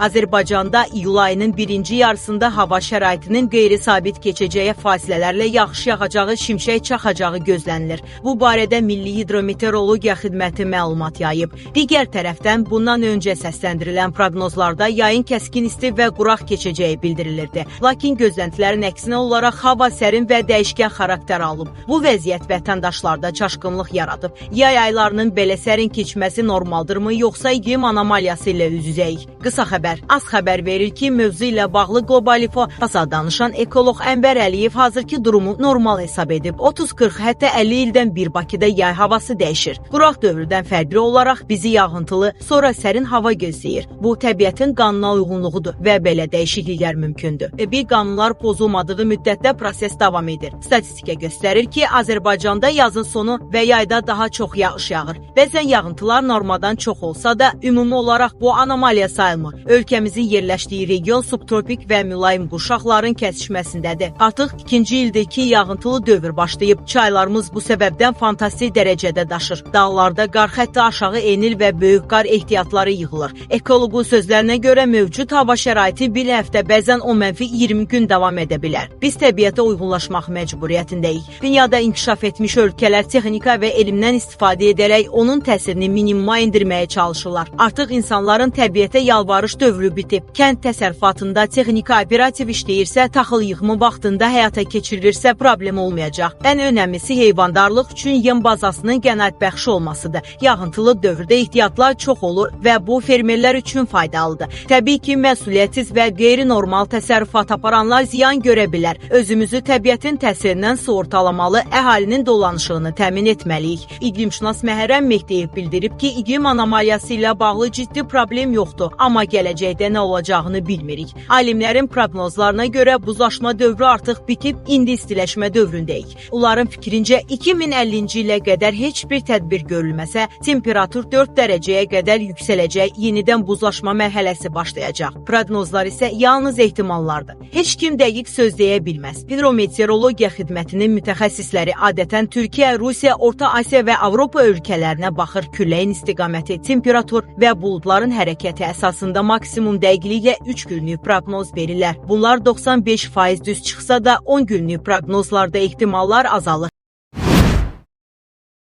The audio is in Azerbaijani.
Azərbaycanda iyul ayının birinci yarısında hava şəraitinin qeyri-sabit keçəcəyi fasilələrlə yağış yağacağı, şimşək çaxacağı gözlənilir. Bu barədə Milli Hidrometeorologiya Xidməti məlumat yayıb. Digər tərəfdən bundan öncə səsləndirilən proqnozlarda yayın kəskin isti və quraq keçəcəyi bildirilirdi. Lakin gözləntilərin əksinə olaraq hava sərin və dəyişkən xarakter alıb. Bu vəziyyət vətəndaşlarda çaşqınlıq yaradıb. Yay aylarının belə sərin keçməsi normaldırmı, yoxsa iqlim anomaliyası ilə üz-üzəyik? Qısa xəbər. Az xəbər verir ki, mövzu ilə bağlı Qlobal İnfo danışan ekoloq Ənvər Əliyev hazırki durumu normal hesab edib. 30-40, hətta 50 ildən bir Bakıda yay havası dəyişir. Quraq dövrdən fərqli olaraq bizi yağıntılı, sonra sərin hava gözləyir. Bu təbiətin qanuna uyğunluğudur və belə dəyişikliklər mümkündür. Bir qanunlar pozulmadığı müddətdə proses davam edir. Statistika göstərir ki, Azərbaycanda yazın sonu və yayda daha çox yağış yağır. Bəzən yağıntılar normadan çox olsa da, ümumi olaraq bu anomaliya sayılmır. Ölkəmizin yerləşdiyi region subtropik və mülayim qurşaqların kəsişməsindədir. Artıq ikinci ildir ki, yağıntılı dövr başlayıb. Çaylarımız bu səbəbdən fantastik dərəcədə daşır. Dağlarda qar xətti aşağı enil və böyük qar ehtiyatları yığılır. Ekoloqun sözlərinə görə mövcud hava şəraiti bir həftə, bəzən o -20 gün davam edə bilər. Biz təbiətə uyğunlaşmaq məcburiyyətindəyik. Dünyada inkişaf etmiş ölkələr texnika və elmdən istifadə edərək onun təsirini minimuma endirməyə çalışırlar. Artıq insanların təbiətə yalvarış dövrü bitib. Kənd təsərrüfatında texnika operativ işləyirsə, taxıl yığımı vaxtında həyata keçirilirsə problem olmayacaq. Ən önəmlisi heyvandarlıq üçün yem bazasının qənaətbəxş olmasıdır. Yağıntılı dövrdə ehtiyatlar çox olur və bu fermerlər üçün faydalıdır. Təbii ki, məsuliyyətsiz və qeyri-normal təsərrüfat aparanlar ziyan görə bilər. Özümüzü təbiətin təsirindən sığortalamalı, əhalinin dolanışığını təmin etməliyik. İqlimşünas Məhərrəm Mehdiyev bildirib ki, iqlim anomaliyası ilə bağlı ciddi problem yoxdur, amma gələcəkdə nə olacağını bilmirik. Alimlərin proqnozlarına görə buzlaşma dövrü artıq bitib, indi istiləşmə dövründəyik. Onların fikrincə 2050-ci ilə qədər heç bir tədbir görülməsə, temperatur 4 dərəcəyə qədər yüksələcək, yenidən buzlaşma mərhələsi başlayacaq. Proqnozlar isə yalnız ehtimallardır. Heç kim dəqiq söz deyə bilməz. Hidrometeorologiya Xidmətinin mütəxəssisləri adətən Türkiyə, Rusiya, Orta Asiya və Avropa ölkələrinə baxır. Külləyin istiqaməti, temperatur və buludların hərəkəti əsasında maksimum dəqiqliklə 3 günlük proqnoz verirlər. Bunlar 95% düz çıxsa da 10 günlük proqnozlarda ehtimallar azalır.